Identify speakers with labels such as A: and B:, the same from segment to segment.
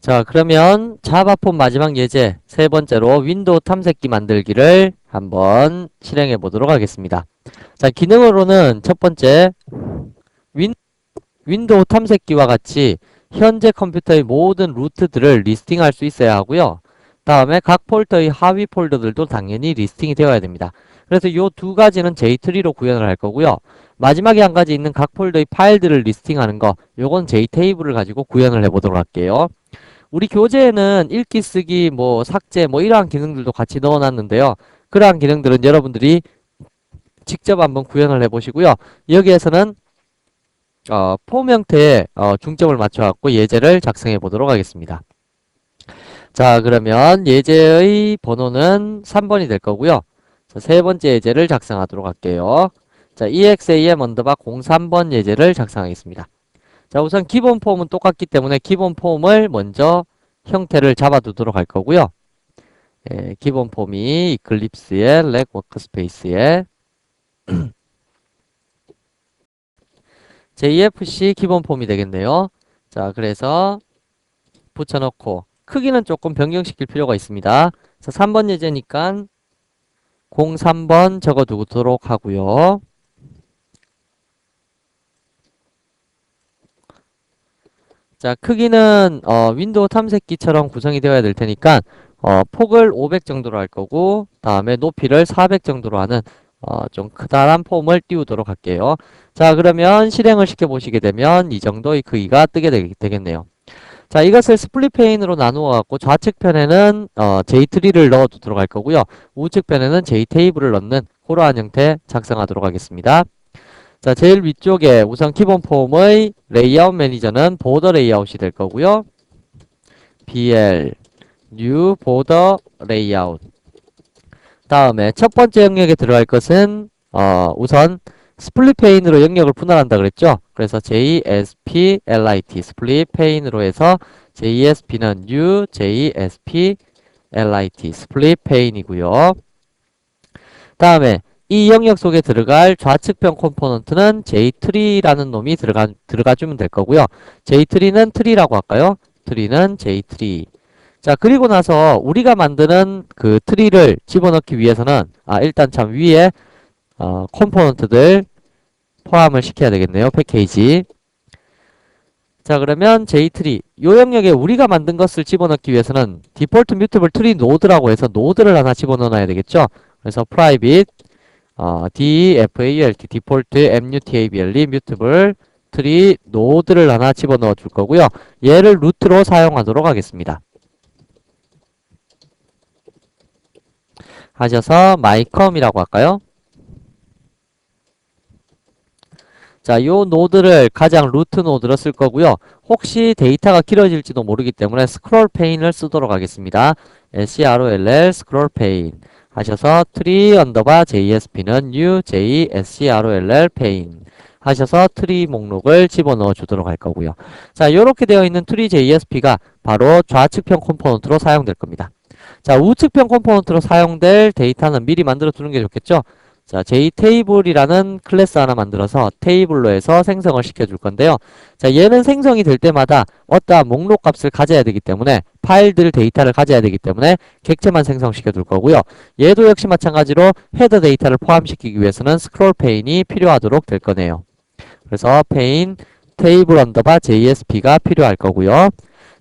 A: 자, 그러면 자바폰 마지막 예제 세 번째로 윈도우 탐색기 만들기를 한번 실행해 보도록 하겠습니다. 자, 기능으로는 첫 번째 윈도우 탐색기와 같이 현재 컴퓨터의 모든 루트들을 리스팅할 수 있어야 하고요. 다음에 각 폴더의 하위 폴더들도 당연히 리스팅이 되어야 됩니다. 그래서 이 두 가지는 JTree로 구현을 할 거고요. 마지막에 한 가지 있는 각 폴더의 파일들을 리스팅하는 거, 요건 JTable을 가지고 구현을 해보도록 할게요. 우리 교재에는 읽기, 쓰기, 뭐 삭제, 뭐 이러한 기능들도 같이 넣어놨는데요. 그러한 기능들은 여러분들이 직접 한번 구현을 해보시고요. 여기에서는 폼 형태에 중점을 맞춰갖고 예제를 작성해 보도록 하겠습니다. 자, 그러면 예제의 번호는 3번이 될 거고요. 자, 세 번째 예제를 작성하도록 할게요. 자, exam 언더바 03번 예제를 작성하겠습니다. 자, 우선 기본 폼은 똑같기 때문에 기본 폼을 먼저 형태를 잡아두도록 할 거고요. 예, 기본 폼이 이클립스에 렉 워크스페이스에 JFC 기본 폼이 되겠네요. 자, 그래서 붙여넣고 크기는 조금 변경시킬 필요가 있습니다. 자, 3번 예제니까 03번 적어두도록 하고요. 자, 크기는 윈도우 탐색기처럼 구성이 되어야 될 테니까 폭을 500 정도로 할 거고 다음에 높이를 400 정도로 하는 좀 크다란 폼을 띄우도록 할게요. 자, 그러면 실행을 시켜보시게 되면 이 정도의 크기가 뜨게 되겠네요. 자, 이것을 스플릿 페인으로 나누어 갖고 좌측 편에는 JTree를 넣어 두도록 할 거고요. 우측 편에는 JTable을 넣는 그러한 형태 작성하도록 하겠습니다. 자, 제일 위쪽에 우선 기본 폼의 레이아웃 매니저는 보더 레이아웃이 될 거고요. BL New Border Layout. 다음에 첫 번째 영역에 들어갈 것은 우선 스플릿 페인으로 영역을 분할한다 그랬죠. 그래서 JSPLIT 스플릿 페인으로 해서 JSP는 New JSPLIT 스플릿 페인이고요. 다음에 이 영역 속에 들어갈 좌측편 컴포넌트는 JTree라는 놈이 들어가주면 될 거고요. JTree는 트리라고 할까요? 트리는 JTree. 자, 그리고 나서 우리가 만드는 그 트리를 집어넣기 위해서는 일단 참 위에 컴포넌트들 포함을 시켜야 되겠네요. 패키지. 자, 그러면 JTree 요 영역에 우리가 만든 것을 집어넣기 위해서는 디폴트 뮤트블 트리 노드라고 해서 노드를 하나 집어넣어야 되겠죠. 그래서 private DEFALT 디폴트 MUTABLE 뮤트블 트리 노드를 하나 집어넣어 줄 거고요. 얘를 루트로 사용하도록 하겠습니다. 하셔서 mycom이라고 할까요? 자, 요 노드를 가장 루트 노드로 쓸 거고요. 혹시 데이터가 길어질지도 모르기 때문에 스크롤 페인을 쓰도록 하겠습니다. scroll 스크롤 페인 하셔서 tree 언더바 JSP는 new JSCROLL 페인 하셔서 트리 목록을 집어넣어 주도록 할 거고요. 자, 이렇게 되어 있는 트리 JSP가 바로 좌측편 컴포넌트로 사용될 겁니다. 자, 우측편 컴포넌트로 사용될 데이터는 미리 만들어 두는 게 좋겠죠? 자, JTable이라는 클래스 하나 만들어서 테이블로 해서 생성을 시켜줄 건데요. 자, 얘는 생성이 될 때마다 어떠한 목록 값을 가져야 되기 때문에 파일들 데이터를 가져야 되기 때문에 객체만 생성시켜 둘 거고요. 얘도 역시 마찬가지로 헤더 데이터를 포함시키기 위해서는 스크롤 페인이 필요하도록 될 거네요. 그래서 페인 테이블 언더바 JSP가 필요할 거고요.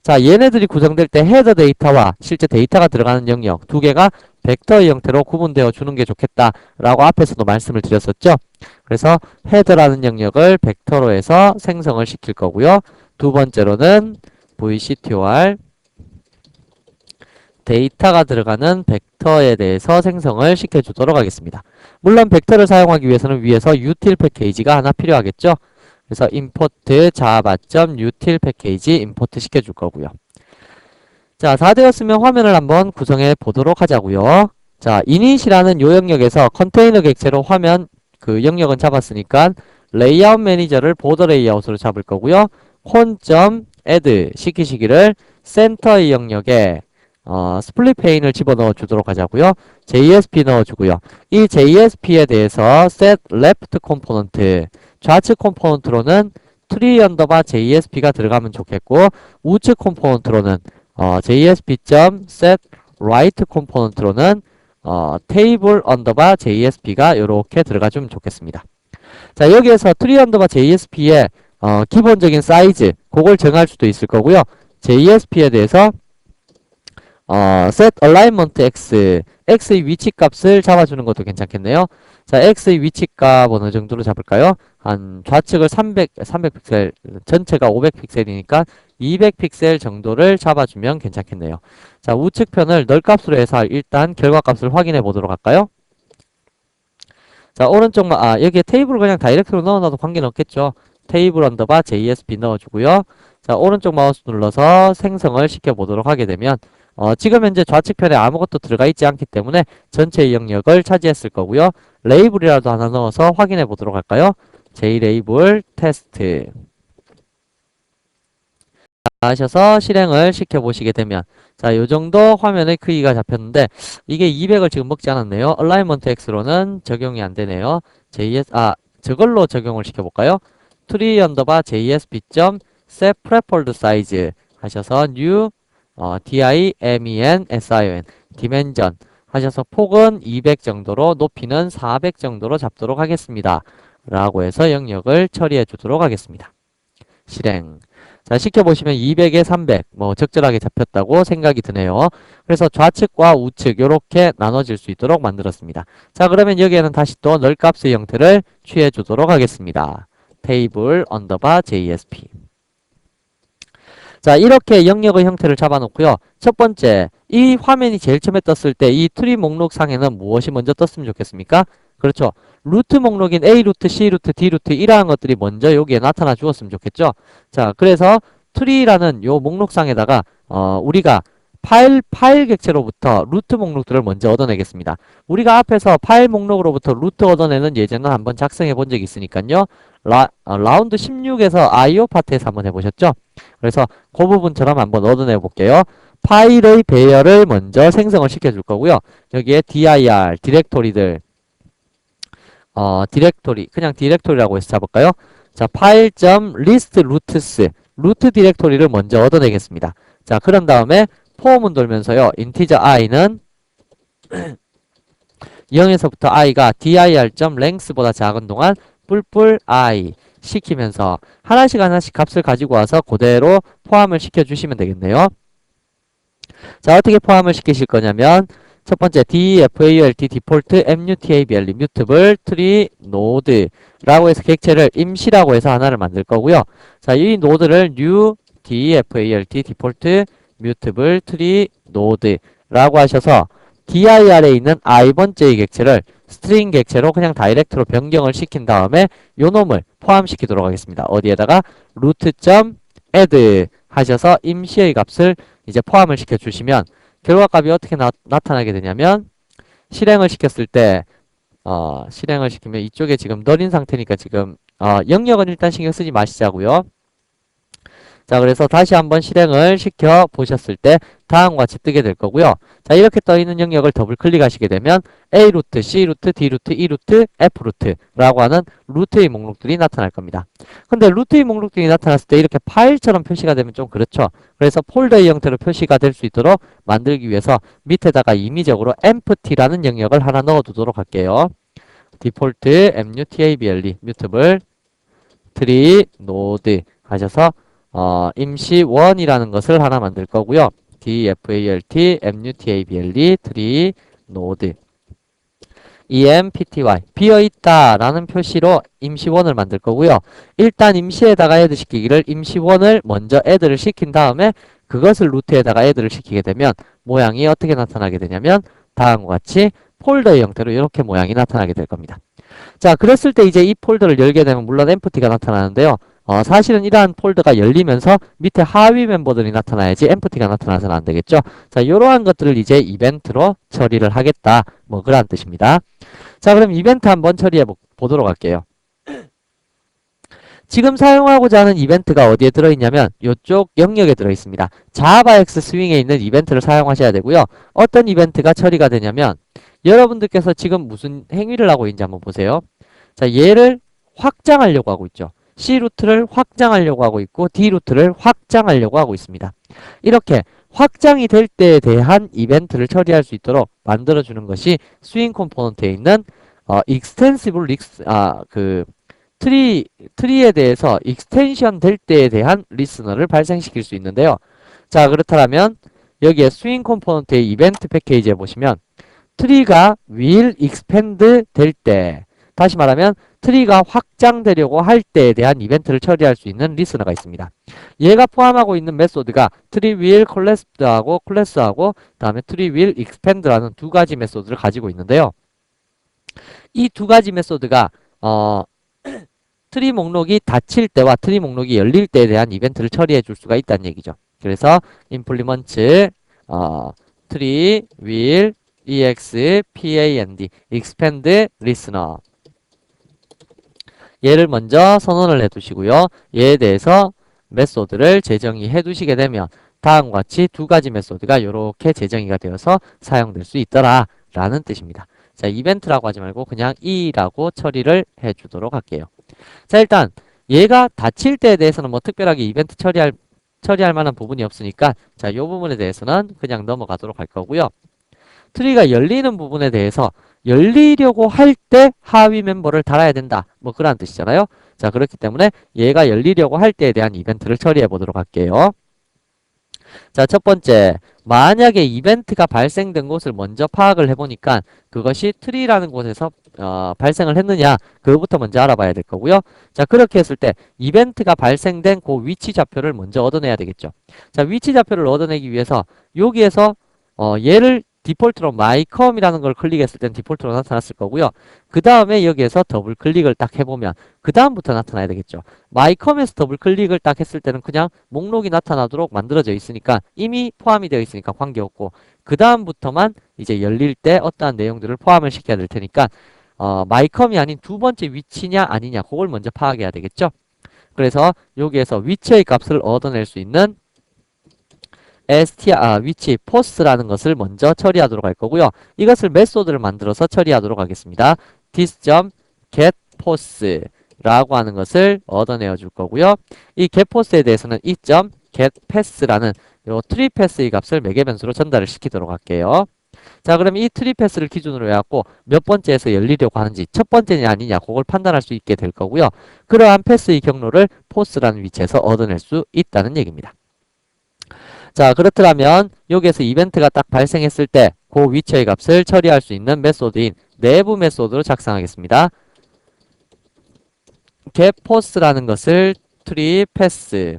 A: 자, 얘네들이 구성될 때 헤더 데이터와 실제 데이터가 들어가는 영역 두 개가 벡터의 형태로 구분되어 주는 게 좋겠다라고 앞에서도 말씀을 드렸었죠. 그래서 헤더라는 영역을 벡터로 해서 생성을 시킬 거고요. 두 번째로는 VCTOR 데이터가 들어가는 벡터에 대해서 생성을 시켜주도록 하겠습니다. 물론 벡터를 사용하기 위해서는 위에서 util 패키지가 하나 필요하겠죠. 그래서 import java.util 패키지 import 시켜줄 거고요. 자, 다 되었으면 화면을 한번 구성해 보도록 하자고요. 자, init이라는 요 영역에서 컨테이너 객체로 화면 그 영역은 잡았으니까 레이아웃 매니저를 보더 레이아웃으로 잡을 거고요. con.add 시키시기를 센터의 영역에 스플릿 페인을 집어넣어 주도록 하자고요. JSP 넣어주고요. 이 JSP에 대해서 set left component 좌측 컴포넌트로는 tree 언더바 JSP가 들어가면 좋겠고, 우측 컴포넌트로는 JSP.set right 컴포넌트로는 table 언더바 JSP가 이렇게 들어가주면 좋겠습니다. 자, 여기에서 tree 언더바 JSP의 기본적인 사이즈, 그걸 정할 수도 있을 거고요. JSP에 대해서 set alignment x, x의 위치값을 잡아주는 것도 괜찮겠네요. 자, x의 위치값 어느 정도로 잡을까요? 한 좌측을 300픽셀, 전체가 500픽셀이니까 200픽셀 정도를 잡아주면 괜찮겠네요. 자, 우측편을 널값으로 해서 일단 결과값을 확인해 보도록 할까요? 자, 여기에 테이블을 그냥 다이렉트로 넣어놔도 관계는 없겠죠. 테이블 언더바 JSP 넣어주고요. 자, 오른쪽 마우스 눌러서 생성을 시켜보도록 하게 되면 지금 현재 좌측편에 아무것도 들어가 있지 않기 때문에 전체 영역을 차지했을 거고요. 레이블이라도 하나 넣어서 확인해 보도록 할까요? JLabel 테스트 하셔서 실행을 시켜보시게 되면 자, 요정도 화면의 크기가 잡혔는데 이게 200을 지금 먹지 않았네요. Alignment X로는 적용이 안 되네요. 저걸로 적용을 시켜볼까요? tree 언더바 JSP.set preferred size 하셔서 new dimension dimension 하셔서 폭은 200 정도로 높이는 400 정도로 잡도록 하겠습니다. 라고 해서 영역을 처리해 주도록 하겠습니다. 실행. 자, 시켜보시면 200에 300, 적절하게 잡혔다고 생각이 드네요. 그래서 좌측과 우측, 요렇게 나눠질 수 있도록 만들었습니다. 자, 그러면 여기에는 다시 또 널값의 형태를 취해 주도록 하겠습니다. 테이블 언더바 JSP. 자, 이렇게 영역의 형태를 잡아놓고요. 첫 번째, 이 화면이 제일 처음에 떴을 때 이 트리 목록 상에는 무엇이 먼저 떴으면 좋겠습니까? 그렇죠. 루트 목록인 A 루트, C 루트, D 루트 이러한 것들이 먼저 여기에 나타나 주었으면 좋겠죠. 자, 그래서 트리라는 요 목록상에다가 우리가 파일 객체로부터 루트 목록들을 먼저 얻어내겠습니다. 우리가 앞에서 파일 목록으로부터 루트 얻어내는 예제는 한번 작성해 본 적이 있으니까요. 라운드 16에서 IO 파트에서 한번 해보셨죠? 그래서 그 부분처럼 한번 얻어내 볼게요. 파일의 배열을 먼저 생성을 시켜줄 거고요. 여기에 dir, 디렉토리들, 디렉토리, 그냥 디렉토리라고 해서 잡을까요? 자, 파일.list roots, 루트 디렉토리를 먼저 얻어내겠습니다. 자, 그런 다음에 포함은 돌면서요. 인티저 i는 0에서부터 i가 dir.length보다 작은 동안 뿔뿔 i 시키면서 하나씩 값을 가지고 와서 그대로 포함을 시켜주시면 되겠네요. 자, 어떻게 포함을 시키실 거냐면 첫 번째 DEFALT 디폴트 MUTABLE mutable tree node라고 해서 객체를 임시라고 해서 하나를 만들 거고요. 자, 이 노드를 new DEFALT 디폴트 mutable tree node라고 하셔서 dir에 있는 i번째의 객체를 스트링 객체로 그냥 다이렉트로 변경을 시킨 다음에 요 놈을 포함시키도록 하겠습니다. 어디에다가 root.add 하셔서 임시의 값을 이제 포함을 시켜주시면 결과값이 어떻게 나타나게 되냐면 실행을 시켰을 때 실행을 시키면 이쪽에 지금 널인 상태니까 지금 영역은 일단 신경 쓰지 마시자고요. 자, 그래서 다시 한번 실행을 시켜 보셨을 때 다음과 같이 뜨게 될 거고요. 자, 이렇게 떠 있는 영역을 더블 클릭하시게 되면 A 루트, C 루트, D 루트, E 루트, F 루트라고 하는 루트의 목록들이 나타날 겁니다. 근데 루트의 목록들이 나타났을 때 이렇게 파일처럼 표시가 되면 좀 그렇죠. 그래서 폴더의 형태로 표시가 될 수 있도록 만들기 위해서 밑에다가 임의적으로 empty라는 영역을 하나 넣어 두도록 할게요. 디폴트 mutable mutable tree node 하셔서 임시1이라는 것을 하나 만들 거고요. DEFALT MUTABLE tree node empty 비어있다 라는 표시로 임시1을 만들 거고요. 일단 임시에다가 add 시키기를 임시1을 먼저 add를 시킨 다음에 그것을 루트에다가 add를 시키게 되면 모양이 어떻게 나타나게 되냐면 다음과 같이 폴더의 형태로 이렇게 모양이 나타나게 될 겁니다. 자, 그랬을 때 이제 이 폴더를 열게 되면 물론 empty가 나타나는데요. 사실은 이러한 폴더가 열리면서 밑에 하위 멤버들이 나타나야지 empty가 나타나서는 안 되겠죠. 자, 이러한 것들을 이제 이벤트로 처리를 하겠다. 뭐 그런 뜻입니다. 자, 그럼 이벤트 한번 처리해 보도록 할게요. 지금 사용하고자 하는 이벤트가 어디에 들어있냐면 이쪽 영역에 들어있습니다. 자바X 스윙에 있는 이벤트를 사용하셔야 되고요. 어떤 이벤트가 처리가 되냐면 여러분들께서 지금 무슨 행위를 하고 있는지 한번 보세요. 자, 얘를 확장하려고 하고 있죠. C 루트를 확장하려고 하고 있고 D 루트를 확장하려고 하고 있습니다. 이렇게 확장이 될 때에 대한 이벤트를 처리할 수 있도록 만들어주는 것이 스윙 컴포넌트에 있는 익스텐시블 트리에 대해서 익스텐션 될 때에 대한 리스너를 발생시킬 수 있는데요. 자, 그렇다면 여기에 스윙 컴포넌트의 이벤트 패키지에 보시면 트리가 will expand 될 때, 다시 말하면 트리가 확장되려고 할 때에 대한 이벤트를 처리할 수 있는 리스너가 있습니다. 얘가 포함하고 있는 메소드가 tree will collapse하고 class하고 다음에 tree will expand라는 두 가지 메소드를 가지고 있는데요. 이 두 가지 메소드가 트리 목록이 닫힐 때와 트리 목록이 열릴 때에 대한 이벤트를 처리해 줄 수가 있다는 얘기죠. 그래서 implement tree will expand expand listener 얘를 먼저 선언을 해 두시고요. 얘에 대해서 메소드를 재정의해 두시게 되면 다음과 같이 두 가지 메소드가 이렇게 재정의가 되어서 사용될 수 있더라 라는 뜻입니다. 자, 이벤트라고 하지 말고 그냥 이라고 처리를 해 주도록 할게요. 자, 일단 얘가 닫힐 때에 대해서는 뭐 특별하게 이벤트 처리할 만한 부분이 없으니까 자, 이 부분에 대해서는 그냥 넘어가도록 할 거고요. 트리가 열리는 부분에 대해서 열리려고 할 때 하위 멤버를 달아야 된다. 뭐 그런 뜻이잖아요. 자, 그렇기 때문에 얘가 열리려고 할 때에 대한 이벤트를 처리해 보도록 할게요. 자, 첫 번째, 만약에 이벤트가 발생된 곳을 먼저 파악을 해보니까 그것이 트리라는 곳에서 발생을 했느냐 그거부터 먼저 알아봐야 될 거고요. 자, 그렇게 했을 때 이벤트가 발생된 그 위치 좌표를 먼저 얻어내야 되겠죠. 자, 위치 좌표를 얻어내기 위해서 여기에서 얘를 디폴트로 mycom이라는 걸 클릭했을 땐 디폴트로 나타났을 거고요. 그 다음에 여기에서 더블 클릭을 딱 해보면 그 다음부터 나타나야 되겠죠. mycom에서 더블 클릭을 딱 했을 때는 그냥 목록이 나타나도록 만들어져 있으니까 이미 포함이 되어 있으니까 관계없고 그 다음부터만 이제 열릴 때 어떠한 내용들을 포함을 시켜야 될 테니까 mycom이 아닌 두 번째 위치냐 아니냐 그걸 먼저 파악해야 되겠죠. 그래서 여기에서 위치의 값을 얻어낼 수 있는 위치, 포스라는 것을 먼저 처리하도록 할 거고요. 이것을 메소드를 만들어서 처리하도록 하겠습니다. this.getPost 라고 하는 것을 얻어내어 줄 거고요. 이 getPost에 대해서는 이 getPass라는 요 트리패스의 값을 매개 변수로 전달을 시키도록 할게요. 자, 그럼 이 트리패스를 기준으로 해갖고 몇 번째에서 열리려고 하는지 첫 번째냐 아니냐 그걸 판단할 수 있게 될 거고요. 그러한 패스의 경로를 포스라는 위치에서 얻어낼 수 있다는 얘기입니다. 자, 그렇더라면 여기에서 이벤트가 딱 발생했을 때 그 위치의 값을 처리할 수 있는 메소드인 내부 메소드로 작성하겠습니다. getPost라는 것을 treepass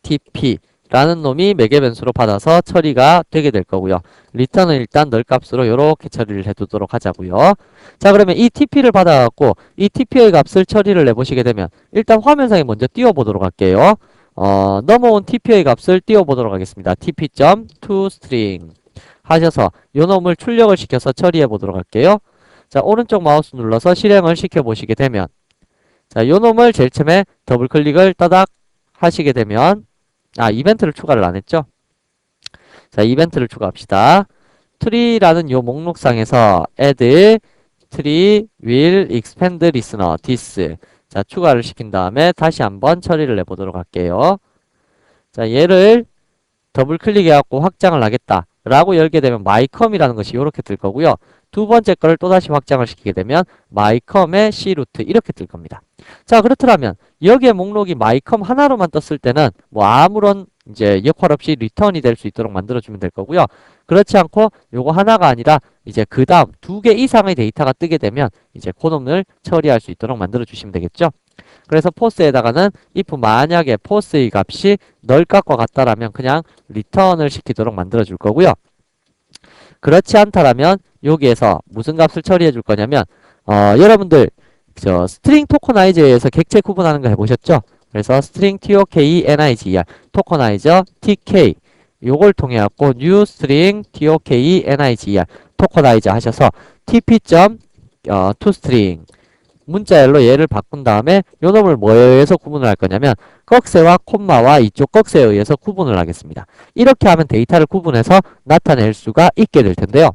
A: tp 라는 놈이 매개 변수로 받아서 처리가 되게 될 거고요. 리턴은 일단 널 값으로 이렇게 처리를 해두도록 하자고요. 자, 그러면 이 TP를 받아갖고 이 TP의 값을 처리를 해보시게 되면 일단 화면상에 먼저 띄워보도록 할게요. 넘어온 TP의 값을 띄워보도록 하겠습니다. tp.toString 하셔서 요 놈을 출력을 시켜서 처리해 보도록 할게요. 자, 오른쪽 마우스 눌러서 실행을 시켜보시게 되면 자, 요 놈을 제일 처음에 더블 클릭을 따닥 하시게 되면 이벤트를 추가를 안 했죠? 자, 이벤트를 추가합시다. tree라는 요 목록상에서 add tree will expand listener this 자, 추가를 시킨 다음에 다시 한번 처리를 해보도록 할게요. 자, 얘를 더블 클릭해갖고 확장을 하겠다 라고 열게 되면 mycom이라는 것이 이렇게 뜰 거고요. 두 번째 거를 또다시 확장을 시키게 되면 mycom의 c루트 이렇게 뜰 겁니다. 자, 그렇더라면 여기에 목록이 mycom 하나로만 떴을 때는 뭐 아무런 이제 역할 없이 리턴이 될 수 있도록 만들어주면 될 거고요. 그렇지 않고 요거 하나가 아니라 이제 그 다음 두 개 이상의 데이터가 뜨게 되면 이제 그놈을 처리할 수 있도록 만들어주시면 되겠죠. 그래서 포스에다가는 if 만약에 포스의 값이 널 값과 같다라면 그냥 리턴을 시키도록 만들어 줄 거고요. 그렇지 않다라면 여기에서 무슨 값을 처리해 줄 거냐면 여러분들 저 스트링 토커나이저에서 객체 구분하는 거 해보셨죠? 그래서 스트링 tokenizer 토커나이저 tk 요걸 통해 갖고 new string tokenizer 토커나이저 하셔서 tp.toString 문자열로 얘를 바꾼 다음에 요 놈을 뭐에 의해서 구분을 할 거냐면 꺽쇠와 콤마와 이쪽 꺽쇠에 의해서 구분을 하겠습니다. 이렇게 하면 데이터를 구분해서 나타낼 수가 있게 될 텐데요.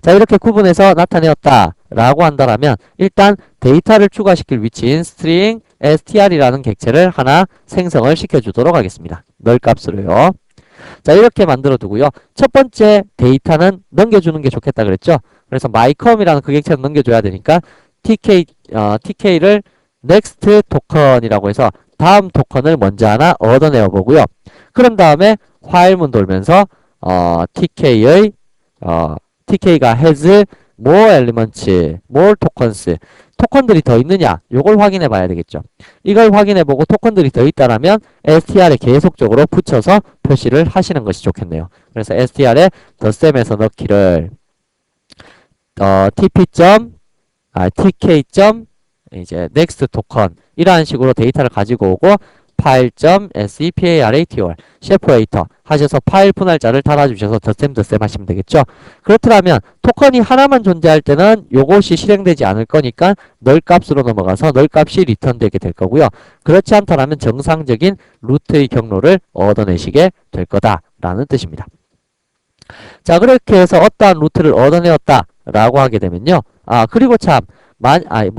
A: 자, 이렇게 구분해서 나타내었다 라고 한다라면 일단 데이터를 추가시킬 위치인 string str이라는 객체를 하나 생성을 시켜주도록 하겠습니다. 널 값으로요. 자, 이렇게 만들어 두고요. 첫 번째 데이터는 넘겨주는 게 좋겠다 그랬죠? 그래서 mycom이라는 그 객체를 넘겨줘야 되니까 TK를 next 토큰이라고 해서 다음 토큰을 먼저 하나 얻어내어 보고요. 그런 다음에 화일문 돌면서 TK가 has more elements, more tokens 토큰들이 더 있느냐 요걸 확인해 봐야 되겠죠. 이걸 확인해 보고 토큰들이 더 있다라면 str에 계속적으로 붙여서 표시를 하시는 것이 좋겠네요. 그래서 str에 theSam에서 넣기를 tk. 이제 next 토큰 이러한 식으로 데이터를 가지고 오고 file.separator separator 하셔서 파일 분할자를 달아주셔서 더셈 하시면 되겠죠. 그렇더라면 토큰이 하나만 존재할 때는 요것이 실행되지 않을 거니까 널 값으로 넘어가서 널 값이 리턴되게 될 거고요. 그렇지 않다면 정상적인 루트의 경로를 얻어내시게 될 거다라는 뜻입니다. 자, 그렇게 해서 어떠한 루트를 얻어내었다 라고 하게 되면요. 그리고 참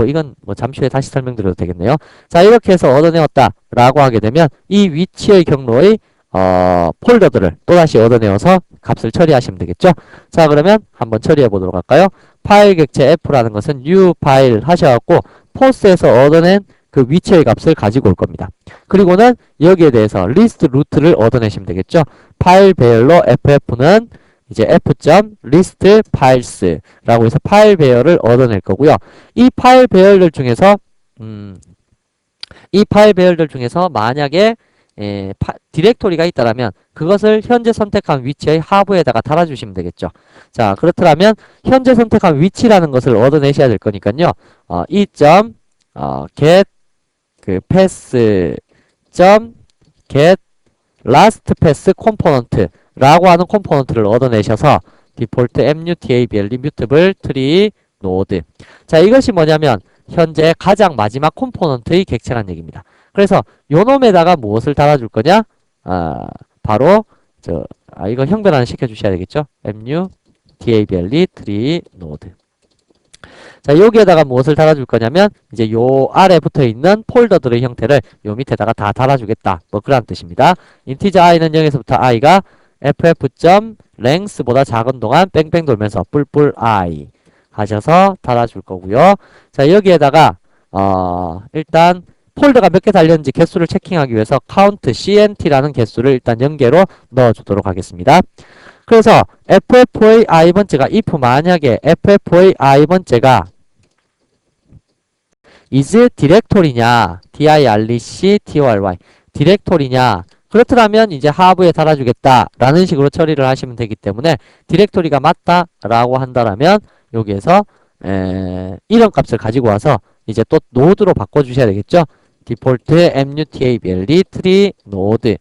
A: 이건 잠시 후에 다시 설명드려도 되겠네요. 자, 이렇게 해서 얻어내었다 라고 하게 되면 이 위치의 경로의 폴더들을 또다시 얻어내어서 값을 처리하시면 되겠죠. 자, 그러면 한번 처리해 보도록 할까요? 파일 객체 f라는 것은 new 파일 하셔갖고 포스에서 얻어낸 그 위치의 값을 가지고 올 겁니다. 그리고는 여기에 대해서 리스트 루트를 얻어내시면 되겠죠. 파일 배열로 ff는 이제 f.list.files 라고 해서 파일 배열을 얻어낼 거고요. 이 파일 배열들 중에서 만약에 디렉토리가 있다라면 그것을 현재 선택한 위치의 하부에다가 달아주시면 되겠죠. 자, 그렇다면 현재 선택한 위치라는 것을 얻어내셔야 될 거니까요. get path.get last path component 라고 하는 컴포넌트를 얻어내셔서 디폴트 mutable mutable tree node. 자, 이것이 뭐냐면 현재 가장 마지막 컴포넌트의 객체란 얘기입니다. 그래서 요놈에다가 무엇을 달아줄 거냐? 바로 이거 형변환 시켜주셔야 되겠죠? mutable tree node. 자, 여기에다가 무엇을 달아줄 거냐면 이제 요 아래 붙어 있는 폴더들의 형태를 요 밑에다가 다 달아주겠다. 뭐 그런 뜻입니다. 인티저 i는 0에서부터 i가 ff.length보다 작은 동안 뺑뺑 돌면서 뿔뿔 i 하셔서 달아줄 거고요. 자, 여기에다가 일단 폴더가 몇 개 달렸는지 개수를 체킹하기 위해서 count cnt라는 개수를 일단 연계로 넣어주도록 하겠습니다. 그래서 ff의 i번째가 if 만약에 ff의 i번째가 is 디렉토리냐 direc.tory 디렉토리냐 그렇더라면 이제 하부에 달아주겠다 라는 식으로 처리를 하시면 되기 때문에 디렉토리가 맞다 라고 한다라면 여기에서 이런 값을 가지고 와서 이제 또 노드로 바꿔주셔야 되겠죠. 디폴트 mutable tree node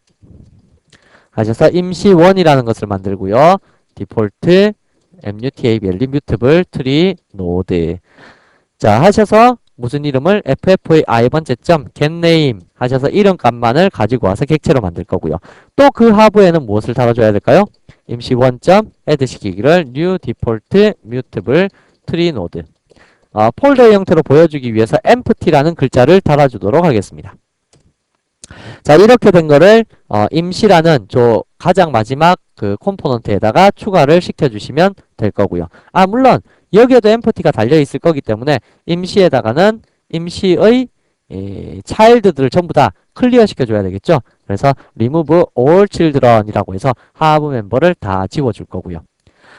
A: 하셔서 임시1이라는 것을 만들고요. 디폴트 mutable mutable tree node 자 하셔서 무슨 이름을 ff의 i번째점 getName 하셔서 이름 값만을 가지고 와서 객체로 만들 거고요. 또 그 하부에는 무엇을 달아줘야 될까요? 임시1점 add 시키기를 new default mutable tree node 폴더의 형태로 보여주기 위해서 empty라는 글자를 달아주도록 하겠습니다. 자, 이렇게 된 거를 임시라는 가장 마지막 그 컴포넌트에다가 추가를 시켜주시면 될 거고요. 물론 여기에도 empty가 달려 있을 거기 때문에 임시에다가는 임시의 차일드들을 전부 다 클리어 시켜줘야 되겠죠. 그래서 remove all children이라고 해서 하부 멤버를 다 지워줄 거고요.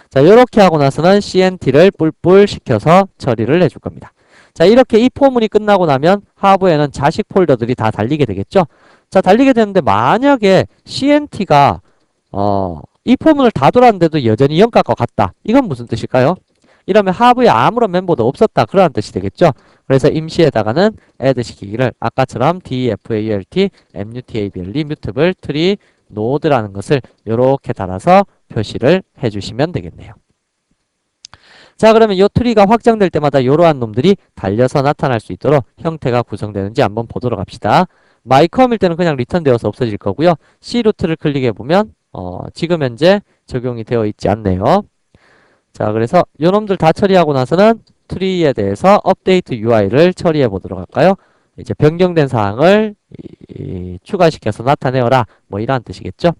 A: 자, 이렇게 하고 나서는 cnt를 뿔뿔 시켜서 처리를 해줄 겁니다. 자, 이렇게 이 포문이 끝나고 나면 하부에는 자식 폴더들이 다 달리게 되겠죠. 자, 달리게 되는데 만약에 cnt가 이 포문을 다 돌았는데도 여전히 0값과 같다. 이건 무슨 뜻일까요? 이러면 하부에 아무런 멤버도 없었다. 그런 뜻이 되겠죠. 그래서 임시에다가는 add 시키기를 아까처럼 defalt mutable mutable tree node라는 것을 이렇게 달아서 표시를 해주시면 되겠네요. 자, 그러면 이 트리가 확장될 때마다 이러한 놈들이 달려서 나타날 수 있도록 형태가 구성되는지 한번 보도록 합시다. mycom일 때는 그냥 리턴되어서 없어질 거고요. c루트를 클릭해보면 지금 현재 적용이 되어 있지 않네요. 자, 그래서 요 놈들 다 처리하고 나서는 트리에 대해서 업데이트 UI를 처리해 보도록 할까요? 이제 변경된 사항을 추가시켜서 나타내어라. 뭐 이러한 뜻이겠죠?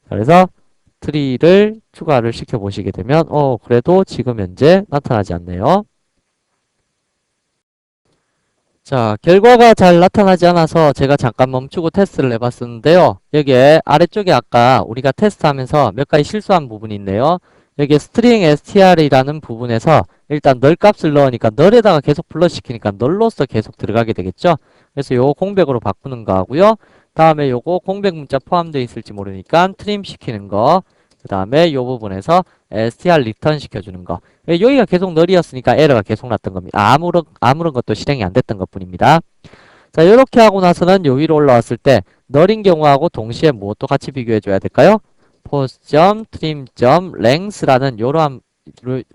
A: 그래서 트리를 추가를 시켜 보시게 되면 그래도 지금 현재 나타나지 않네요. 자, 결과가 잘 나타나지 않아서 제가 잠깐 멈추고 테스트를 해봤었는데요. 여기에 아래쪽에 아까 우리가 테스트하면서 몇 가지 실수한 부분이 있네요. 여기에 string str이라는 부분에서 일단 널 값을 넣으니까 널에다가 계속 플러시키니까 널로서 계속 들어가게 되겠죠. 그래서 요거 공백으로 바꾸는 거 하고요. 다음에 요거 공백 문자 포함되어 있을지 모르니까 트림 시키는 거. 그 다음에 요 부분에서 str 리턴 시켜주는 거. 여기가 계속 널이었으니까 에러가 계속 났던 겁니다. 아무런 것도 실행이 안 됐던 것 뿐입니다. 자, 이렇게 하고 나서는 요 위로 올라왔을 때 널인 경우하고 동시에 무엇도 같이 비교해 줘야 될까요? pos.trim.length라는 요러한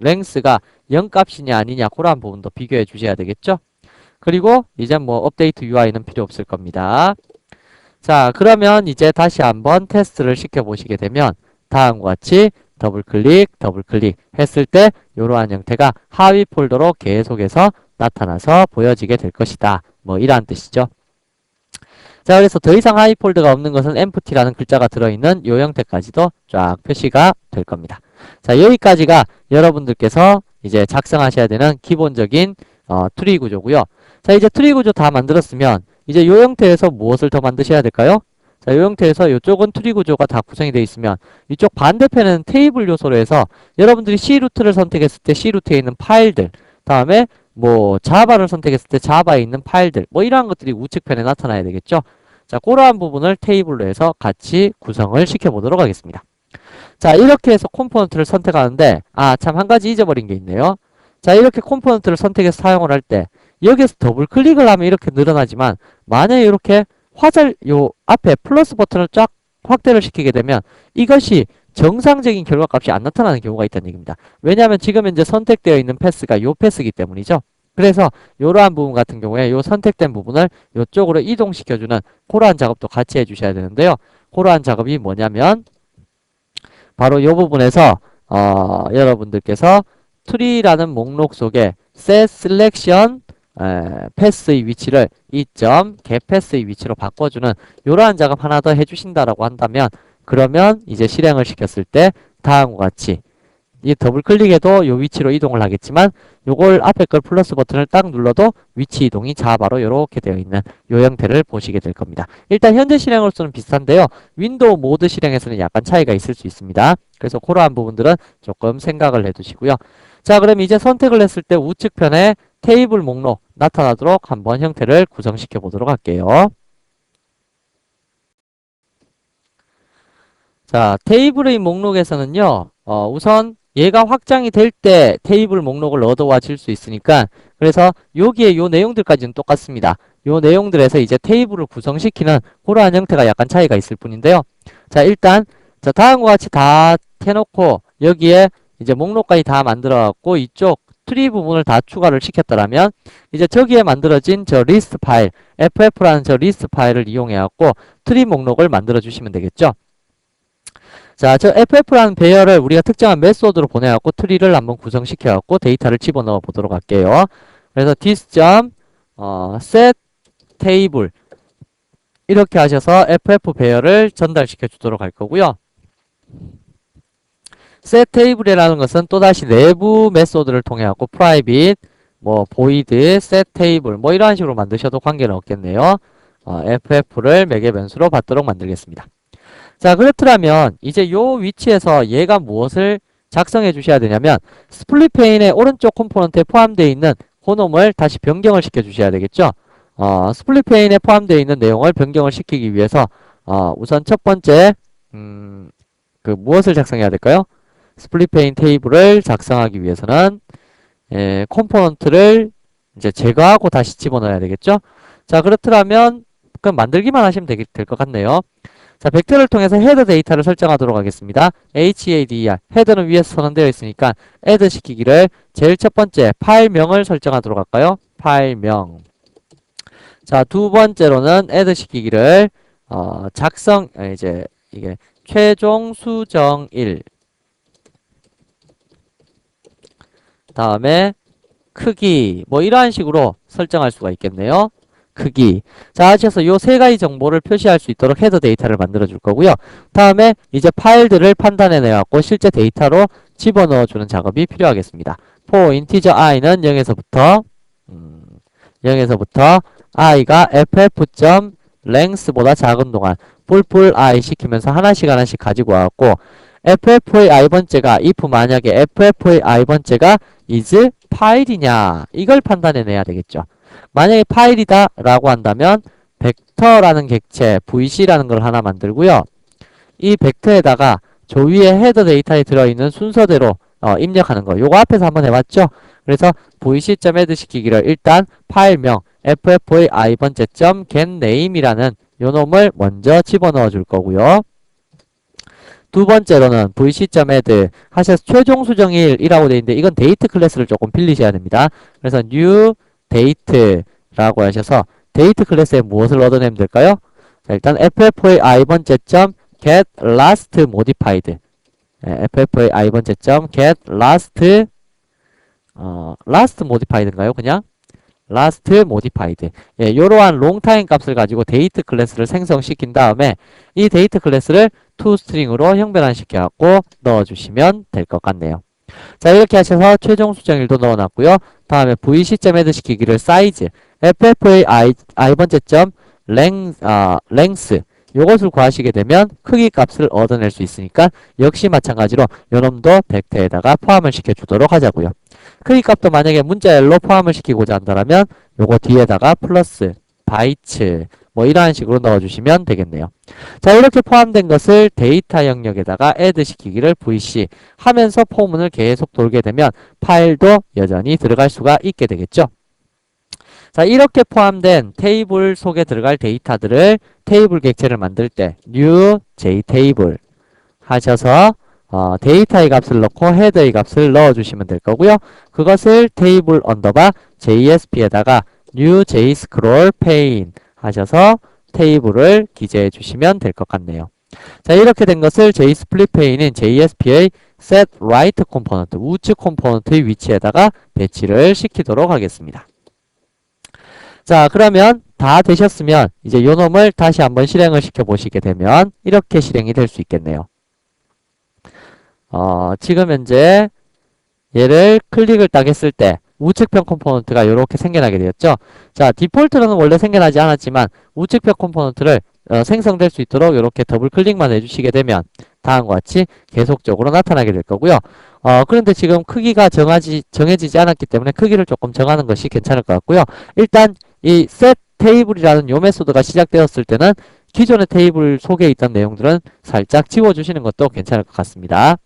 A: length가 0값이냐 아니냐 그러한 부분도 비교해 주셔야 되겠죠? 그리고 이제 뭐 업데이트 UI는 필요 없을 겁니다. 자, 그러면 이제 다시 한번 테스트를 시켜 보시게 되면 다음과 같이 더블 클릭 했을 때 이러한 형태가 하위 폴더로 계속해서 나타나서 보여지게 될 것이다. 뭐 이러한 뜻이죠. 자, 그래서 더 이상 하위 폴더가 없는 것은 empty라는 글자가 들어있는 이 형태까지도 쫙 표시가 될 겁니다. 자, 여기까지가 여러분들께서 이제 작성하셔야 되는 기본적인 트리 구조고요. 자, 이제 트리 구조 다 만들었으면 이제 이 형태에서 무엇을 더 만드셔야 될까요? 자, 이 형태에서 이쪽은 트리 구조가 다 구성이 되어 있으면 이쪽 반대편은 테이블 요소로 해서 여러분들이 C 루트를 선택했을 때 C 루트에 있는 파일들, 다음에 뭐 자바를 선택했을 때 자바에 있는 파일들, 뭐 이러한 것들이 우측편에 나타나야 되겠죠. 자, 그러한 부분을 테이블로 해서 같이 구성을 시켜보도록 하겠습니다. 자, 이렇게 해서 컴포넌트를 선택하는데 참 한 가지 잊어버린 게 있네요. 자, 이렇게 컴포넌트를 선택해서 사용을 할 때 여기에서 더블 클릭을 하면 이렇게 늘어나지만 만약에 이렇게 요 앞에 플러스 버튼을 쫙 확대를 시키게 되면 이것이 정상적인 결과값이 안 나타나는 경우가 있다는 얘기입니다. 왜냐하면 지금 현재 선택되어 있는 패스가 요 패스이기 때문이죠. 그래서 이러한 부분 같은 경우에 요 선택된 부분을 이쪽으로 이동시켜주는 그러한 작업도 같이 해주셔야 되는데요. 그러한 작업이 뭐냐면 바로 이 부분에서 여러분들께서 트리라는 목록 속에 set selection 패스의 위치를 get 패스의 위치로 바꿔주는 이러한 작업 하나 더 해주신다라고 한다면 그러면 이제 실행을 시켰을 때 다음과 같이 이 더블 클릭해도 요 위치로 이동을 하겠지만 요걸 앞에 걸 플러스 버튼을 딱 눌러도 위치 이동이 자바로 이렇게 되어 있는 요 형태를 보시게 될 겁니다. 일단 현재 실행으로서는 비슷한데요. 윈도우 모드 실행에서는 약간 차이가 있을 수 있습니다. 그래서 그러한 부분들은 조금 생각을 해두시고요. 자, 그럼 이제 선택을 했을 때 우측편에 테이블 목록 나타나도록 한번 형태를 구성시켜 보도록 할게요. 자, 테이블의 목록에서는요, 우선 얘가 확장이 될 때 테이블 목록을 얻어와 줄 수 있으니까 그래서 여기에 요 내용들까지는 똑같습니다. 요 내용들에서 이제 테이블을 구성시키는 그러한 형태가 약간 차이가 있을 뿐인데요. 자, 일단 자, 다음과 같이 다 해놓고 여기에 이제 목록까지 다 만들어갖고 이쪽 트리 부분을 다 추가를 시켰더라면 이제 저기에 만들어진 저 리스트 파일 FF라는 저 리스트 파일을 이용해갖고 트리 목록을 만들어 주시면 되겠죠. 자, 저 FF라는 배열을 우리가 특정한 메소드로 보내갖고 트리를 한번 구성시켜갖고 데이터를 집어넣어 보도록 할게요. 그래서 this set table 이렇게 하셔서 FF 배열을 전달시켜 주도록 할 거고요. set table이라는 것은 또다시 내부 메소드를 통해 갖고 private, 뭐 void, set table 뭐 이런 식으로 만드셔도 관계는 없겠네요. FF를 매개 변수로 받도록 만들겠습니다. 자, 그렇더라면 이제 요 위치에서 얘가 무엇을 작성해 주셔야 되냐면 스플릿 페인의 오른쪽 컴포넌트에 포함되어 있는 그놈을 다시 변경을 시켜 주셔야 되겠죠. 스플릿 페인에 포함되어 있는 내용을 변경을 시키기 위해서 우선 첫 번째 무엇을 작성해야 될까요? 스플릿 페인 테이블을 작성하기 위해서는 컴포넌트를 이제 제거하고 다시 집어넣어야 되겠죠. 자, 그렇더라면 그럼 만들기만 하시면 될 것 같네요. 자, 벡터를 통해서 헤더 데이터를 설정하도록 하겠습니다. HADER, 헤더는 위에서 선언되어 있으니까 add 시키기를 제일 첫 번째 파일명을 설정하도록 할까요? 파일명. 자, 두 번째로는 add 시키기를 이제 이게 최종 수정일 다음에 크기, 뭐 이러한 식으로 설정할 수가 있겠네요. 크기. 자, 하셔서 요 세 가지 정보를 표시할 수 있도록 헤더 데이터를 만들어 줄 거고요. 다음에 이제 파일들을 판단해 내갖고 실제 데이터로 집어넣어 주는 작업이 필요하겠습니다. for integer i는 0에서부터 0에서부터 i가 ff.length보다 작은 동안 뿔뿔 i 시키면서 하나씩 하나씩 가지고 와갖고 ff의 i번째가 if 만약에 ff의 i번째가 is 파일이냐 이걸 판단해 내야 되겠죠. 만약에 파일이다 라고 한다면 벡터라는 객체 vc라는 걸 하나 만들고요. 이 벡터에다가 조위의 헤더 데이터에 들어있는 순서대로 입력하는 거. 요거 앞에서 한번 해봤죠? 그래서 vc.add 시키기를 일단 파일명 ff의 i번째.getName이라는 요 놈을 먼저 집어넣어 줄 거고요. 두 번째로는 vc.add 하셔서 최종 수정일이라고 되어 있는데 이건 date 클래스를 조금 빌리셔야 됩니다. 그래서 new date라고 하셔서 date 클래스에 무엇을 얻어내면 될까요? 자, 일단 ff의 i번째.get last modified ff의 i번째.get last last modified인가요? 그냥 last modified. 예, 요러한 롱타임 값을 가지고 데이트 클래스를 생성시킨 다음에 이 데이트 클래스를 toString으로 형변환시켜 갖고 넣어주시면 될 것 같네요. 자, 이렇게 하셔서 최종 수정일도 넣어놨고요. 다음에 vc.add 시키기를 size ff의 i번째.점 length 요것을 구하시게 되면 크기 값을 얻어낼 수 있으니까 역시 마찬가지로 요놈도 벡터에다가 포함을 시켜주도록 하자고요. 크기 값도 만약에 문자열로 포함을 시키고자 한다면 요거 뒤에다가 플러스 바이츠 뭐 이러한 식으로 넣어주시면 되겠네요. 자, 이렇게 포함된 것을 데이터 영역에다가 add 시키기를 vc 하면서 포문을 계속 돌게 되면 파일도 여전히 들어갈 수가 있게 되겠죠. 자, 이렇게 포함된 테이블 속에 들어갈 데이터들을 테이블 객체를 만들 때 new jtable 하셔서 데이터의 값을 넣고 헤더의 값을 넣어주시면 될 거고요. 그것을 테이블 언더바 JSP에다가 new jscroll pane 하셔서 테이블을 기재해 주시면 될 것 같네요. 자, 이렇게 된 것을 jsplit pane인 JSP의 set right 컴포넌트 우측 컴포넌트의 위치에다가 배치를 시키도록 하겠습니다. 자, 그러면 다 되셨으면 이제 요 놈을 다시 한번 실행을 시켜 보시게 되면 이렇게 실행이 될 수 있겠네요. 지금 현재 얘를 클릭을 딱 했을 때 우측편 컴포넌트가 이렇게 생겨나게 되었죠. 자, 디폴트로는 원래 생겨나지 않았지만 우측편 컴포넌트를 생성될 수 있도록 이렇게 더블 클릭만 해주시게 되면 다음과 같이 계속적으로 나타나게 될 거고요. 그런데 지금 크기가 정해지지 않았기 때문에 크기를 조금 정하는 것이 괜찮을 것 같고요. 일단 이 set 테이블이라는 요 메소드가 시작되었을 때는 기존의 테이블 속에 있던 내용들은 살짝 지워주시는 것도 괜찮을 것 같습니다.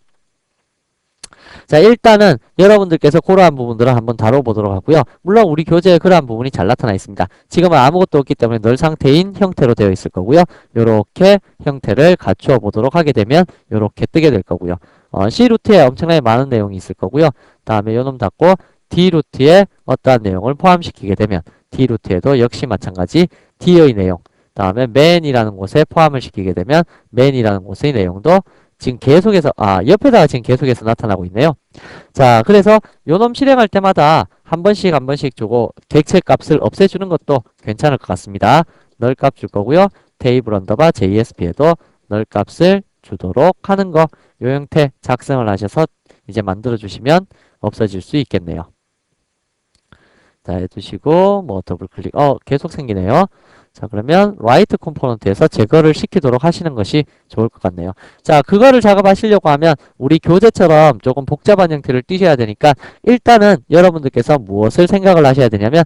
A: 자, 일단은 여러분들께서 그러한 부분들을 한번 다뤄보도록 하고요. 물론 우리 교재에 그러한 부분이 잘 나타나 있습니다. 지금은 아무것도 없기 때문에 널 상태인 형태로 되어 있을 거고요. 요렇게 형태를 갖추어 보도록 하게 되면 요렇게 뜨게 될 거고요. C 루트에 엄청나게 많은 내용이 있을 거고요. 다음에 요놈 닫고 D 루트에 어떠한 내용을 포함시키게 되면 D 루트에도 역시 마찬가지 D의 내용, 다음에 man이라는 곳에 포함을 시키게 되면 man이라는 곳의 내용도 지금 계속해서 옆에다가 지금 계속해서 나타나고 있네요. 자, 그래서 요놈 실행할 때마다 한 번씩 주고 객체 값을 없애주는 것도 괜찮을 것 같습니다. 널 값 줄 거고요. 테이블 언더바 JSP에도 널 값을 주도록 하는 거, 요 형태 작성을 하셔서 이제 만들어 주시면 없어질 수 있겠네요. 자, 해두시고 뭐 더블 클릭 계속 생기네요. 자, 그러면 라이트 컴포넌트에서 제거를 시키도록 하시는 것이 좋을 것 같네요. 자, 그거를 작업하시려고 하면 우리 교재처럼 조금 복잡한 형태를 띄셔야 되니까 일단은 여러분들께서 무엇을 생각을 하셔야 되냐면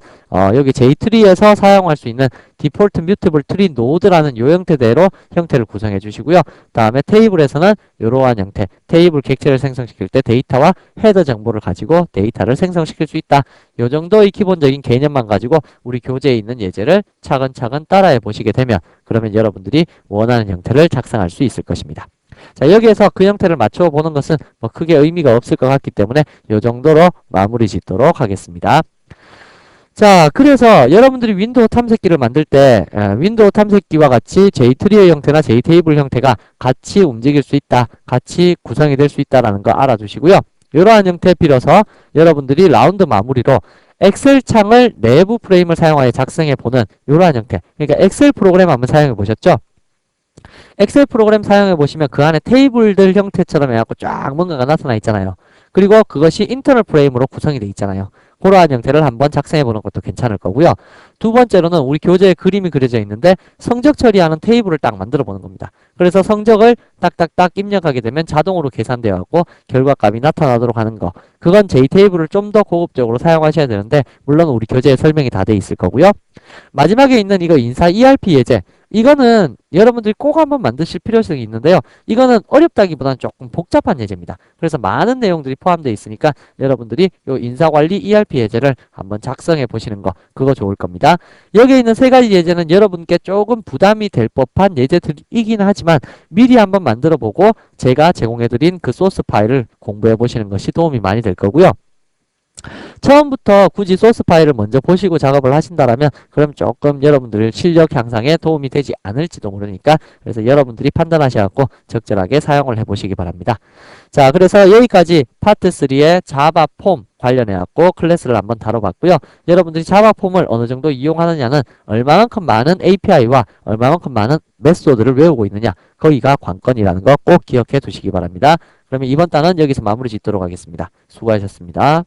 A: 여기 J트리에서 사용할 수 있는 디폴트 뮤트블 트리 노드라는 요 형태대로 형태를 구성해 주시고요. 다음에 테이블에서는 이러한 형태, 테이블 객체를 생성시킬 때 데이터와 헤더 정보를 가지고 데이터를 생성시킬 수 있다. 요 정도의 기본적인 개념만 가지고 우리 교재에 있는 예제를 차근차근 따라해 보시게 되면 그러면 여러분들이 원하는 형태를 작성할 수 있을 것입니다. 자, 여기에서 그 형태를 맞춰 보는 것은 뭐 크게 의미가 없을 것 같기 때문에 요 정도로 마무리 짓도록 하겠습니다. 자, 그래서 여러분들이 윈도우 탐색기를 만들 때 윈도우 탐색기와 같이 JTree의 형태나 JTable 형태가 같이 움직일 수 있다, 같이 구성이 될 수 있다라는 거 알아두시고요. 이러한 형태 빌어서 여러분들이 라운드 마무리로 엑셀 창을 내부 프레임을 사용하여 작성해 보는 이러한 형태. 그러니까 엑셀 프로그램 한번 사용해 보셨죠? 엑셀 프로그램 사용해 보시면 그 안에 테이블들 형태처럼 해갖고 쫙 뭔가가 나타나 있잖아요. 그리고 그것이 인터널 프레임으로 구성이 돼 있잖아요. 그러한 형태를 한번 작성해 보는 것도 괜찮을 거고요. 두 번째로는 우리 교재에 그림이 그려져 있는데 성적 처리하는 테이블을 딱 만들어 보는 겁니다. 그래서 성적을 딱딱딱 입력하게 되면 자동으로 계산되어 갖고 결과값이 나타나도록 하는 거. 그건 JTable을 좀 더 고급적으로 사용하셔야 되는데 물론 우리 교재에 설명이 다 돼 있을 거고요. 마지막에 있는 이거 인사 ERP 예제. 이거는 여러분들이 꼭 한번 만드실 필요성이 있는데요. 이거는 어렵다기보다는 조금 복잡한 예제입니다. 그래서 많은 내용들이 포함되어 있으니까 여러분들이 요 인사관리 ERP 예제를 한번 작성해 보시는 거 그거 좋을 겁니다. 여기에 있는 세 가지 예제는 여러분께 조금 부담이 될 법한 예제들이긴 하지만 미리 한번 만들어 보고 제가 제공해 드린 그 소스 파일을 공부해 보시는 것이 도움이 많이 될 거고요. 처음부터 굳이 소스 파일을 먼저 보시고 작업을 하신다라면 그럼 조금 여러분들 실력 향상에 도움이 되지 않을지도 모르니까 그래서 여러분들이 판단하셔갖고 적절하게 사용을 해보시기 바랍니다. 자, 그래서 여기까지 파트 3의 자바 폼 관련해갖고 클래스를 한번 다뤄봤고요. 여러분들이 자바 폼을 어느 정도 이용하느냐는 얼마만큼 많은 API와 얼마만큼 많은 메소드를 외우고 있느냐 거기가 관건이라는 거 꼭 기억해 두시기 바랍니다. 그러면 이번 단은 여기서 마무리 짓도록 하겠습니다. 수고하셨습니다.